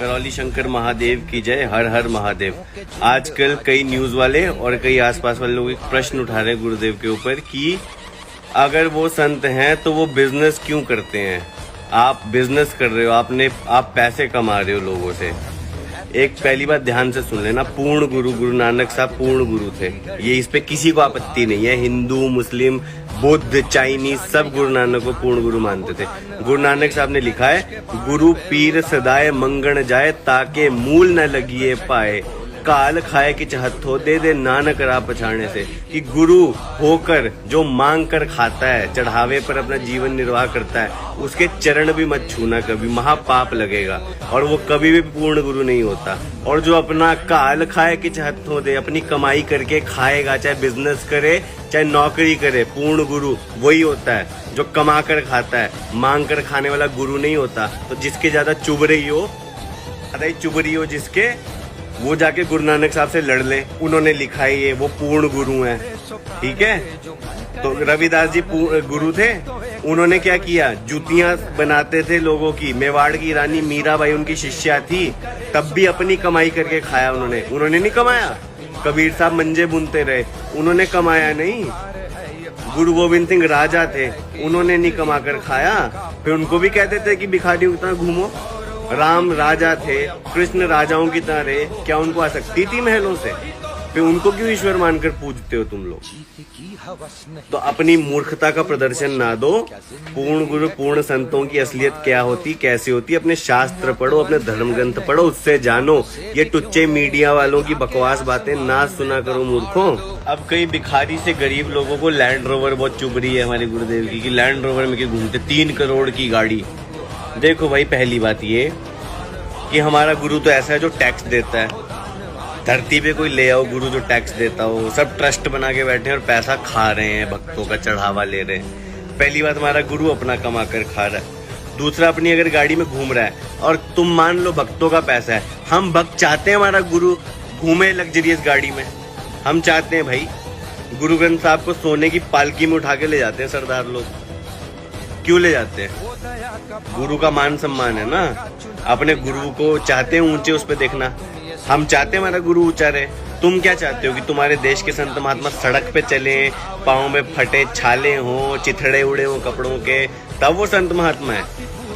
करौली शंकर महादेव की जय, हर हर महादेव। आजकल कई न्यूज वाले और कई आसपास वाले लोग एक प्रश्न उठा रहे हैं गुरुदेव के ऊपर कि अगर वो संत हैं तो वो बिजनेस क्यों करते हैं। आप बिजनेस कर रहे हो, आप पैसे कमा रहे हो लोगों से। एक पहली बात ध्यान से सुन लेना, पूर्ण गुरु नानक साहब पूर्ण गुरु थे, ये इस पे किसी को आपत्ति नहीं है। हिंदू, मुस्लिम, बुद्ध, चाइनीज सब गुरु नानक को पूर्ण गुरु मानते थे। गुरु नानक साहब ने लिखा है, गुरु पीर सदाए मंगण जाए, ताके मूल न लगिए पाए, काल खाए कि हथो दे दे नानक राह पछाड़ने से। कि गुरु होकर जो मांग कर खाता है, चढ़ावे पर अपना जीवन निर्वाह करता है, उसके चरण भी मत छूना कभी, महापाप लगेगा और वो कभी भी पूर्ण गुरु नहीं होता। और जो अपना काल खाए कि हथो दे, अपनी कमाई करके खाएगा, चाहे बिजनेस करे चाहे नौकरी करे, पूर्ण गुरु वही होता है जो कमा कर खाता है। मांग कर खाने वाला गुरु नहीं होता। तो जिसके ज्यादा चुभरी हो जिसके, वो जाके गुरु नानक साहब से लड़ ले, उन्होंने लिखा है ये, वो पूर्ण गुरु हैं। ठीक है, तो रविदास जी गुरु थे, उन्होंने क्या किया, जूतियां बनाते थे लोगों की। मेवाड़ की रानी मीराबाई उनकी शिष्या थी, तब भी अपनी कमाई करके खाया उन्होंने नहीं कमाया। कबीर साहब मंजे बुनते रहे, उन्होंने कमाया नहीं। गुरु गोविंद सिंह राजा थे, उन्होंने नहीं कमा कर खाया, फिर उनको भी कहते थे कि भिखारी उतना घूमो। राम राजा थे, कृष्ण राजाओं की तरह रहे, क्या उनको आसक्ति थी महलों से? फिर उनको क्यों ईश्वर मानकर पूजते हो तुम लोग? तो अपनी मूर्खता का प्रदर्शन ना दो। पूर्ण गुरु, पूर्ण संतों की असलियत क्या होती, कैसे होती, अपने शास्त्र पढ़ो, अपने धर्म ग्रंथ पढ़ो, उससे जानो। ये टुच्चे मीडिया वालों की बकवास बातें ना सुना करो मूर्खों। अब कई भिखारी से गरीब लोगों को लैंड रोवर बहुत चुभ रही है हमारे गुरुदेव की, कि लैंड रोवर में क्यों घूमते, 3 करोड़ की गाड़ी। देखो भाई, पहली बात ये कि हमारा गुरु तो ऐसा है जो टैक्स देता है। धरती पे कोई ले आओ गुरु जो टैक्स देता हो, सब ट्रस्ट बना के बैठे हैं और पैसा खा रहे हैं, भक्तों का चढ़ावा ले रहे हैं। पहली बात, हमारा गुरु अपना कमा कर खा रहा है। दूसरा, अपनी अगर गाड़ी में घूम रहा है और तुम मान लो भक्तों का पैसा है, हम भक्त चाहते हैं हमारा गुरु घूमे लग्जरियस गाड़ी में। हम चाहते हैं भाई, गुरु ग्रंथ साहब को सोने की पालकी में उठा के ले जाते हैं सरदार लोग। क्यों ले जाते हैं? गुरु का मान सम्मान है ना। अपने गुरु को चाहते हैं ऊंचे उस पे देखना, हम चाहते हैं हमारा गुरु ऊंचा रहे। तुम क्या चाहते हो कि तुम्हारे देश के संत महात्मा सड़क पे चले, पाँव में फटे छाले हों, चिथड़े उड़े हों कपड़ों के, तब वो संत महात्मा है?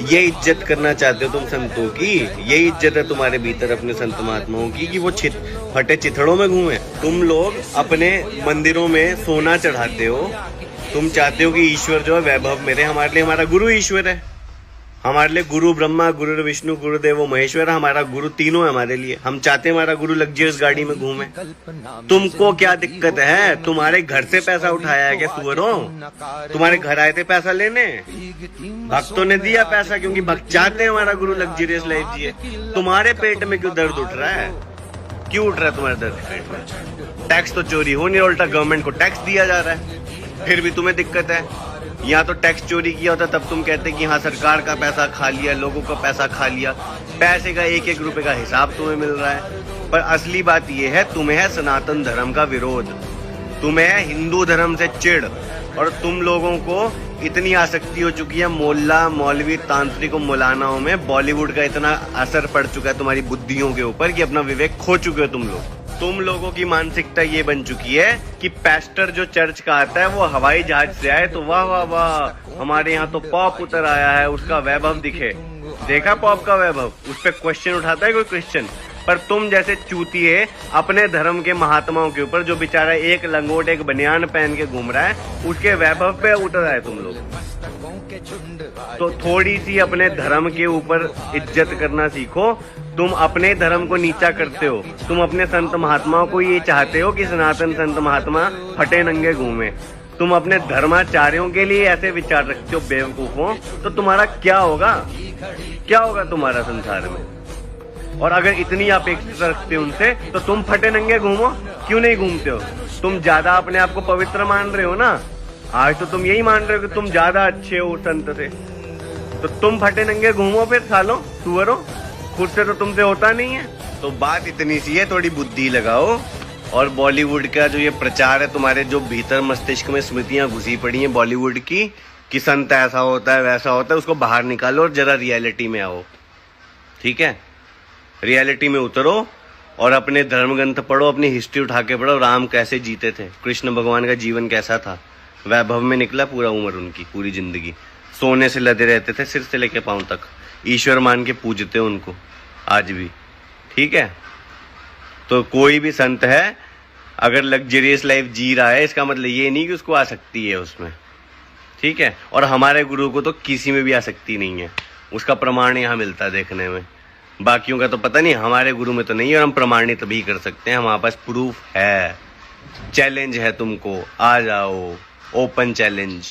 ये इज्जत करना चाहते हो तुम संतों की? ये इज्जत है तुम्हारे भीतर अपने संत महात्माओं की कि वो फटे चिथड़ों में घूमे? तुम लोग अपने मंदिरों में सोना चढ़ाते हो, तुम चाहते हो कि ईश्वर जो है वैभव मेरे। हमारे लिए हमारा गुरु ईश्वर है, हमारे लिए गुरु ब्रह्मा, गुरु विष्णु, गुरुदेव महेश्वर, हमारा गुरु तीनों है हमारे लिए। हम चाहते हैं हमारा गुरु लग्जरियस गाड़ी में घूमे। तुमको क्या दिक्कत है? तुम्हारे घर से पैसा उठाया है क्या सुअरों? तुम्हारे घर आए थे पैसा लेने? भक्तों ने दिया पैसा क्योंकि भक्त चाहते हैं हमारा गुरु लग्जरियस लाइफ जिए। तुम्हारे पेट में क्यों दर्द उठ रहा है? क्यों उठ रहा है तुम्हारे दर्द पेट में? टैक्स तो चोरी हो नहीं, उल्टा गवर्नमेंट को टैक्स दिया जा रहा है, फिर भी तुम्हें दिक्कत है। यहाँ तो टैक्स चोरी किया होता तब तुम कहते कि हाँ सरकार का पैसा खा लिया, लोगों का पैसा खा लिया। पैसे का 1-1 रुपए का हिसाब तुम्हें मिल रहा है। पर असली बात यह है, तुम्हें है सनातन धर्म का विरोध, तुम्हें है हिंदू धर्म से चिढ़, और तुम लोगों को इतनी आसक्ति हो चुकी है मोल्ला, मौलवी, तांत्रिक और मौलानाओं में। बॉलीवुड का इतना असर पड़ चुका है तुम्हारी बुद्धियों के ऊपर कि अपना विवेक खो चुके हो तुम लोग। तुम लोगों की मानसिकता ये बन चुकी है कि पास्टर जो चर्च का आता है वो हवाई जहाज से आए तो वाह वाह वाह, हमारे यहाँ तो पॉप उतर आया है, उसका वैभव दिखे। देखा पॉप का वैभव? उस पर क्वेश्चन उठाता है कोई क्रिश्चियन? पर तुम जैसे चूतिए अपने धर्म के महात्माओं के ऊपर, जो बेचारा एक लंगोट एक बनियान पहन के घूम रहा है, उसके वैभव पे उतर आए तुम लोग। तो थोड़ी सी अपने धर्म के ऊपर इज्जत करना सीखो। तुम अपने धर्म को नीचा करते हो, तुम अपने संत महात्माओं को ये चाहते हो कि सनातन संत महात्मा फटे नंगे घूमे। तुम अपने धर्माचार्यों के लिए ऐसे विचार रखते हो बेवकूफों, तो तुम्हारा क्या होगा? क्या होगा तुम्हारा संसार में? और अगर इतनी अपेक्षा रखते हो उनसे तो तुम फटे नंगे घूमो, क्यों नहीं घूमते हो? तुम ज्यादा अपने आप को पवित्र मान रहे हो ना, आज तो तुम यही मान रहे हो कि तुम ज्यादा अच्छे हो संत से, तो तुम फटे नंगे घूमो फिर सालों सुअरों, खुद से तो तुमसे होता नहीं है। तो बात इतनी सी है, थोड़ी बुद्धि लगाओ। और बॉलीवुड का जो ये प्रचार है, तुम्हारे जो भीतर मस्तिष्क में स्मृतियां घुसी पड़ी हैं बॉलीवुड की कि संत ऐसा होता है वैसा होता है, उसको बाहर निकालो और जरा रियलिटी में आओ। ठीक है? रियलिटी में उतरो और अपने धर्म ग्रंथ पढ़ो, अपनी हिस्ट्री उठा के पढ़ो, राम कैसे जीते थे, कृष्ण भगवान का जीवन कैसा था, वैभव में निकला पूरा उम्र उनकी, पूरी जिंदगी सोने से लदे रहते थे सिर से लेके पांव तक, ईश्वर मान के पूजते उनको आज भी। ठीक है, तो कोई भी संत है अगर लग्जरियस लाइफ जी रहा है, इसका मतलब ये नहीं कि उसको आसक्ति है उसमें। ठीक है, और हमारे गुरु को तो किसी में भी आसक्ति नहीं है, उसका प्रमाण यहाँ मिलता है देखने में। बाकियों का तो पता नहीं, हमारे गुरु में तो नहीं है और हम प्रमाणित भी कर सकते हैं, हमारे पास प्रूफ है। चैलेंज है तुमको, आ जाओ, ओपन चैलेंज।